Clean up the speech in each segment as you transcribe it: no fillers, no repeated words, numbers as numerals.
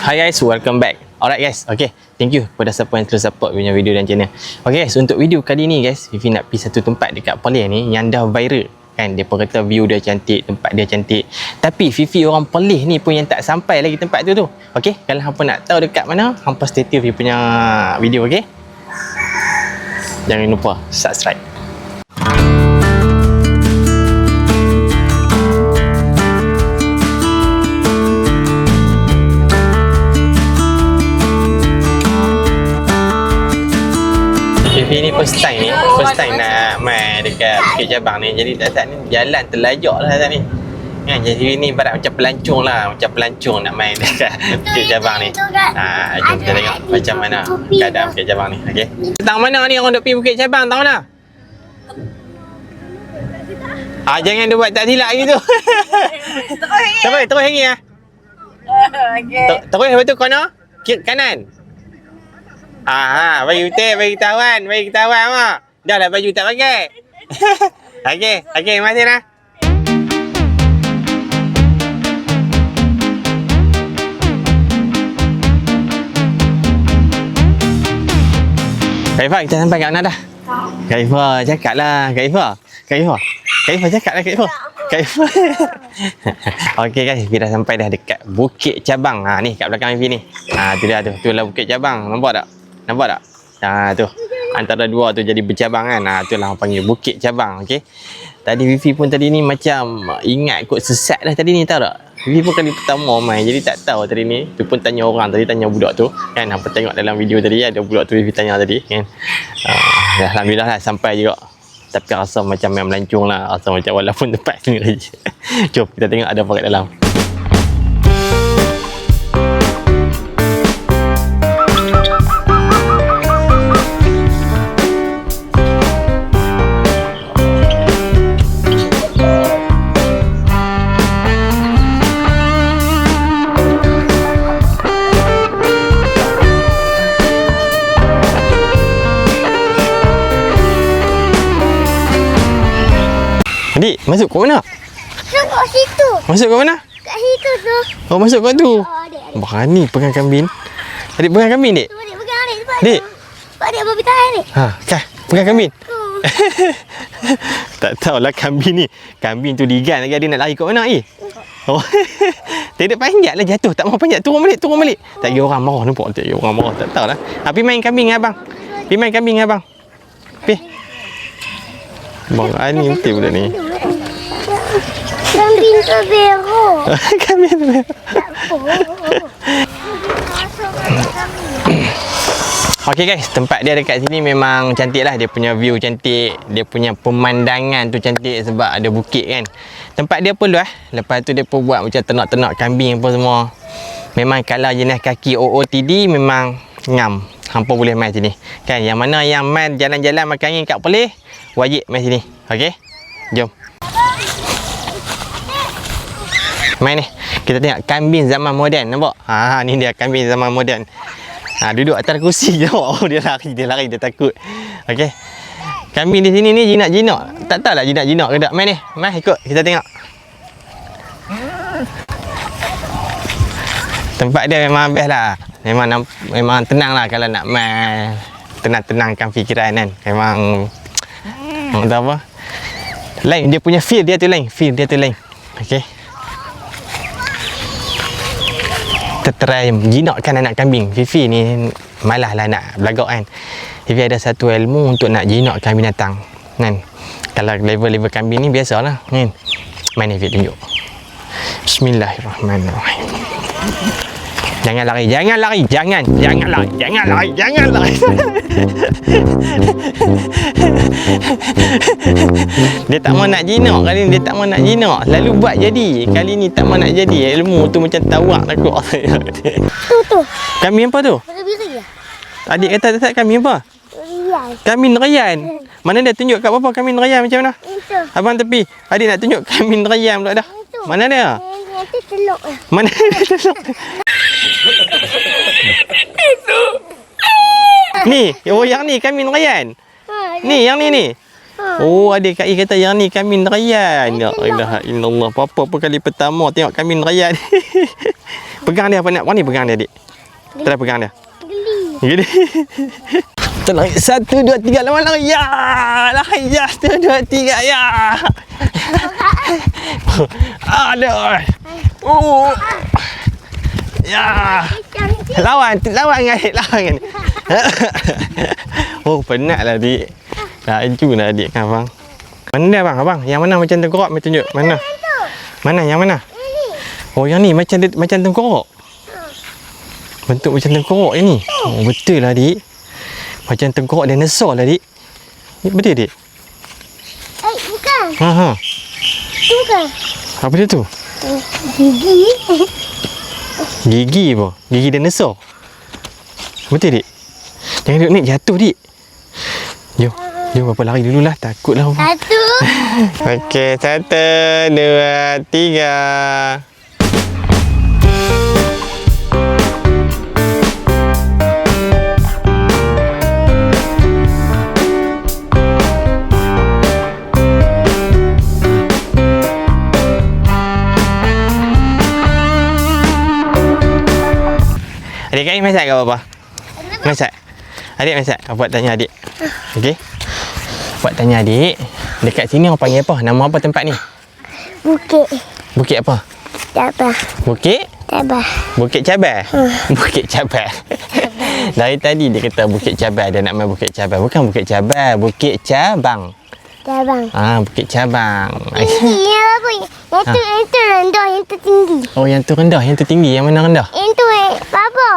Hi guys, welcome back. Alright guys, okay, thank you kepada siapa yang terus support punya video dan channel. Okay guys, untuk video kali ni guys, Fifi nak pergi satu tempat dekat Perlis ni yang dah viral kan. Dia pun kata view dia cantik, tempat dia cantik. Tapi Fifi orang Perlis ni pun yang tak sampai lagi tempat tu. Okay, kalau hampa nak tahu dekat mana, hampa stay tune Fifi punya video, okay? Jangan lupa subscribe. Fifi ni first time nak main dekat Bukit Cabang ni. Jadi saat ni jalan terlajak lah saat ni kan. Jadi ni barat macam pelancong nak main dekat Bukit Cabang ni. Jom kita tengok macam mana keadaan Bukit Cabang ni. Okay, tahu mana ni orang duk pergi Bukit Cabang, tahu mana? Jangan dia buat tak silap gitu. Terus lagi lah. Terus lepas tu kena kanan. Bagi tawan mak. Dah lah baju tak pakai. Okey, masih lah. Kaifah, kita sampai kat mana dah? Kaifah, cakap lah. Kaifah, cakap lah Kaifah. Okey guys, kita dah sampai dah dekat Bukit Cabang. Ni kat belakang Fifi ni. Tu dia tu. Tu lah Bukit Cabang. Nampak tak? Tu. Antara dua tu jadi bercabang kan. Tu lah orang panggil Bukit Cabang. Okey. Tadi Fifi pun tadi ni macam ingat kot sesat dah tadi ni, tahu tak? Fifi pun kali pertama main, jadi tak tahu tadi ni. Tu pun tanya orang tadi, tanya budak tu kan. Apa tengok dalam video tadi ada budak tu Fifi tanya tadi kan. Alhamdulillah lah sampai juga. Tapi rasa macam main melancong lah. Rasa macam walaupun tempat ni lagi. Jom kita tengok ada apa kat dalam. Adik, masuk kat mana? Kat situ. Masuk kat mana? Kat situ tu. Oh, masuk kat tu. Adik. Berani pegang kambing. Adik pegang kambing, Dik? Adik pegang adik. Dik. Adik babi tahan ni. Kan? Pegang kambing. Tak tahulah kambing ni. Kambing tu digan lagi, adik nak lari kat mana Oh. Tidak panjat lah jatuh. Tak mau panjat. Turun balik. Tak kira orang marah, nampak? Tak kira orang marah. Tak tahulah. Pergi main kambing dengan abang. Pergi. Bang Ani betul budak ni. Kambing tu beru. Kambing tu beru. Okey guys, tempat dia dekat sini memang cantik lah. Dia punya view cantik. Dia punya pemandangan tu cantik sebab ada bukit kan. Tempat dia pun luas. Lepas tu dia pun buat macam ternak kambing apa semua. Memang kalau jenis kaki OOTD memang ngam. Hampa boleh main sini kan. Yang mana yang main jalan-jalan makan angin kat Perlis, wajib main sini. Okey, jom main ni. Kita tengok kambing zaman moden, nampak? Ni dia kambing zaman moden. Duduk atas kursi je. Dia lari, dia takut. Okey, kambing di sini ni jinak. Tak tahulah jinak ke tak. Main ni, ikut kita tengok. Tempat dia memang best lah. Memang tenang lah kalau nak main. Tenangkan fikiran kan. Memang tak apa. Lain dia punya feel dia tu lain. Okey. Kita try jinakkan anak kambing. Fifi ni malas lah nak belagak kan. Fifi ada satu ilmu untuk nak jinakkan binatang kan. Kalau level kambing ni biasalah kan. Main ni Fifi tunjuk. Bismillahirrahmanirrahim. Jangan lari. Dia tak mau nak jinak kali ni, Lalu buat jadi. Kali ni tak mau nak jadi. Ilmu tu macam tawak takut. Tu. Kambing apa tu? Biri lah. Adik kata tak kambing apa? Rian. Kambing nerayan. Mana dia tunjuk kat bapa kambing nerayan macam mana? Itu. Abang tepi. Adik nak tunjuk kambing nerayan pula dah. Itu. Mana dia? Nanti teluk lah. Mana dia teluk? Ni, yang ni kambing nerayan. Ni, yang ni. Oh, adik Kak I kata yang ni Kamin Rayyan. Ya ilaha illallah. Apa kali pertama tengok Kamin Rayyan. Pegang dia apa nak? Mana pegang dia, adik? Try pegang dia. Geli. Gini. Lari 1 2 3 lari. Ya! Lari ya 1 2 3 ya. Aduh. Oh. Ya. Lawan dengan lawan. Oh, penatlah adik. Lajulah adik kan abang. Mana dia abang? Abang, yang mana macam tengkorak mai tunjuk. Mana? Mana yang mana? Oh, yang ni macam tengkorak. Bentuk macam tengkorak ini. Oh, betul lah adik. Macam tengkorak dinosaur lah adik. Betul adik? Bukan. Ha. Tu bukan. Apa dia tu? Gigi. Gigi apa? Gigi dinosaur. Betul dik? Jangan duduk ni, jatuh dik. Jom Bapa lari dululah, takutlah. 1. Okey, 1 2 3. Adik Kak I masak ke apa? Masak? Adik masak? Buat tanya adik. Okey? Buat tanya adik. Dekat sini orang panggil apa? Nama apa tempat ni? Bukit. Bukit apa? Cabar. Bukit? Cabar. Bukit Cabar? Bukit Cabar. Dari tadi dia kata Bukit Cabar. Dia nak main Bukit Cabar. Bukan Bukit Cabar. Bukit Cabang. Cabang. Bukit Cabang. Tinggi apa? Yang tu rendah, yang tu tinggi. Oh, yang tu rendah. Yang tu tinggi. Yang mana rendah? Yang tu apa?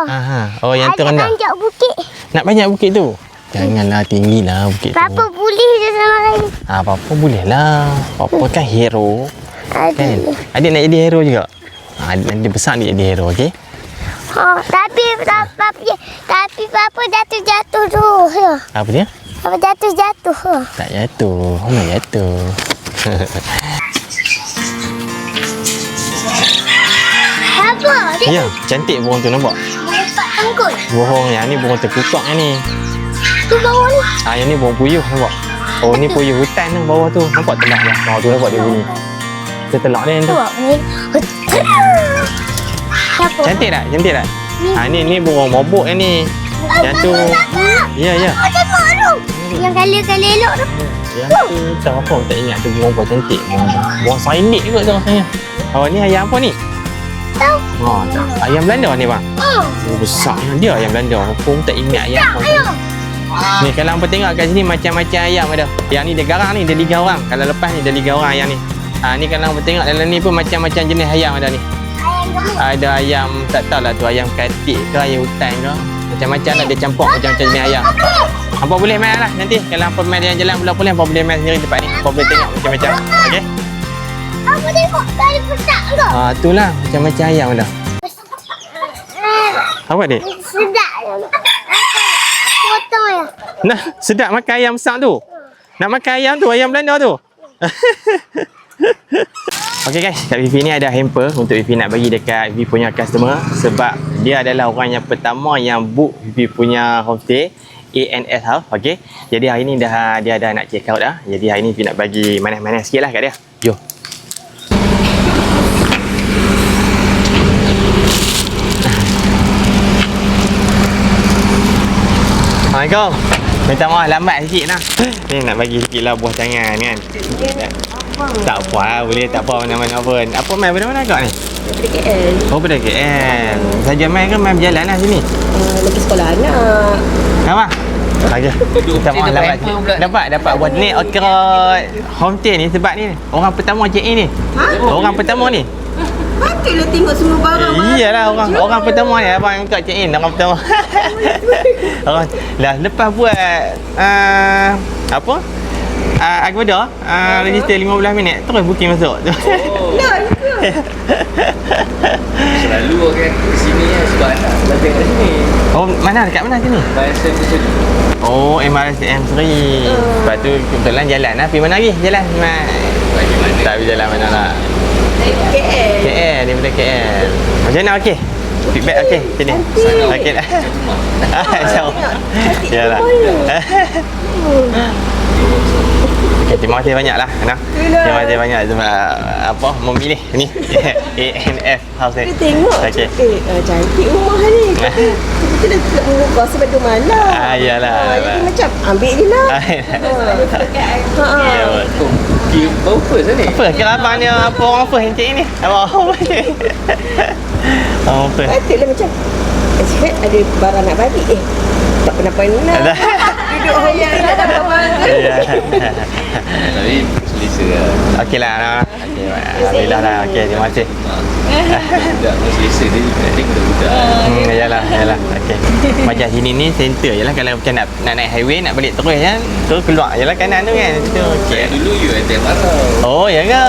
Oh, yang tu rendah. Ada panjang bukit. Nak banyak bukit tu? Janganlah, tinggilah bukit tu. Papa boleh je sama kali. Papa boleh lah. Papa kan hero. Kan? Adik nak jadi hero juga? Nanti besar ni jadi hero, okey? Tapi Papa jatuh tu. Ya. Apa dia? Papa jatuh. Tak jatuh. Mana jatuh? Apa? Ya, cantik burung tu nampak? Nampak tengkul. Burung yang ni burung terkukak yang ni. Tu bawah ni. Yang ni burung puyuh nampak? Oh, ni puyuh hutan tu bawah tu. Nampak telak dah. Tu nampak dia bunyi. Dia telak dia yang tu. Apa? Cantik tak? Cantik tak? Ni burung mobok yang ni. Yang tu. Ya. Tengok tu. Yang kala-kala elok tu. Yang tu tak apa tak ingat tu burung apa cantik. Burung sainik juga tu rasanya. Oh, ni ayam apa ni? Tahu. Ayam Belanda ni bang. Oh, besarnya dia ayam Belanda. Pun tak ingat ayam apa. Ni kalau hampa tengok kat sini macam-macam ayam ada. Yang ni dia garang ni, dia liga orang. Kalau lepas ni dia liga orang ayam ni. Ni kalau hampa tengok dalam ni pun macam-macam jenis ayam ada ni. Ada ayam tak tahulah tu ayam katik ke ayam hutan ke. Macam-macam lah dia campur macam-macam jenis ayam. Hampa boleh main lah nanti. Kalau hampa main jalan-jalan boleh hampa boleh main sendiri tempat ni. Hampa boleh tengok macam-macam. Okey? Apa tengok tadi petak ke? Itulah macam-macam ayam ada. Apa dik? Sedap. Potong ya. Nah, sedap makan ayam besar tu. Nak makan ayam tu, ayam Belanda tu. Okey guys, kat Vivi ni ada hamper untuk Vivi nak bagi dekat Vivi punya customer sebab dia adalah orang yang pertama yang book Vivi punya homestay ANS House. Okey. Jadi hari ni dia dah nak check out dah. Jadi hari ni Vivi nak bagi manis-manis sikitlah kat dia. Jom. Assalamualaikum. Minta maaf lambat sikit lah. Ni nak bagi sikit lah buah tangan kan. Tak apa lah, boleh tak apa mana-mana pun. Apa main mana-mana kau ni? Daripada KL. Oh, pada KL. Saja main ke main berjalan lah sini? Lagi sekolah anak. Apa? Saja. Minta maaf lambat sikit. Dapat buat ni okra homestay ni sebab ni orang pertama CA ni. Orang pertama ni. Patutlah tengok semua barang. Iyalah orang pertama ni abang yang kat check in orang pertama. Orang lah lepas buat apa? Agoda register 15 minit terus booking masuk. Nah, Selalu orang ke sini sebab anak belajar kat sini. Oh, mana dekat mana sini? Bahasa Melayu. Oh, MRSM Seri. Lepas tu kebetulan jalan lah. Pergi mana lagi? Jalan. Bagi mana? Tak pergi jalan mana lah. KL. KL, daripada KL. Macam mana okey? Feedback okey? Sini. Okey dah. InsyaAllah. Yalah. Okay, terima kasih banyak lah. Nah. Terima kasih banyak sebab apa memilih ni ANF House ni. Dia tengok. Okey. Cantik rumah ni. Tapi kita nak mengubah sebab dia malam. Iyalah. Jadi macam ambil je lah. Ya, betul. Baru first lah ni. Apa? Kira abang ni apa orang first yang cik ni? Abang apa ni? Orang first. Patutlah macam cakap ada barang nak balik. Tak pernah-pernah. Duduk homestay tak dapat apa-apa. Ya. Tapi selesa lah. Okeylah. Okey, alhamdulillah dah. Okey, terima kasih. Budak pun selesa dia. Nanti budak-budak. Yalah. Okey. Macam sini ni center je lah. Kalau macam nak naik highway, nak balik terus kan. Terus keluar je lah kanan tu kan. Situ. Okey. Dulu you ada marah. Oh, ya ke?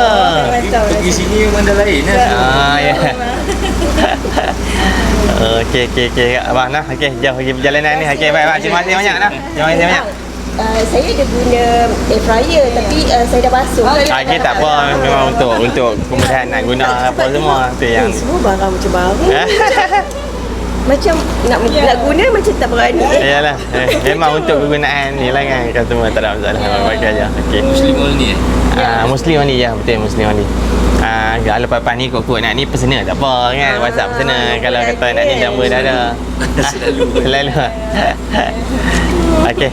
Pergi sini memang dah lain lah. Ya. Okey. Abang nah. Okey, jauh pergi perjalanan ni. Okey, baik. Terima kasih banyak nah. Terima kasih banyak. Saya ada guna air fryer tapi saya dah basuh. Okey, tak apa. Memang untuk kemudahan nak guna apa semua. Tu yang. Semua barang macam baru. Macam nak guna macam tak berani. Yalah. Memang untuk kegunaan ni lah kan. Customer tak ada masalah. Pakai aja. Okey. Muslim only Muslim only je. Betul, Muslim only. Kalau lepas ni kot nak ni personal tak apa kan. WhatsApp personal. Kalau kata nak ni number dah ada. Selalu. Okey.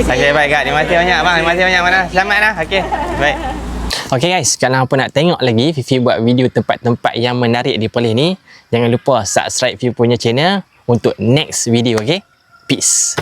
Okey, baik Kak. Terima kasih banyak bang. Terima kasih banyak mana. Selamat dah. Okey. Baik. Okey guys, kalau apa nak tengok lagi Fifi buat video tempat-tempat yang menarik di Perlis ni, jangan lupa subscribe Fifi punya channel untuk next video, okey? Peace.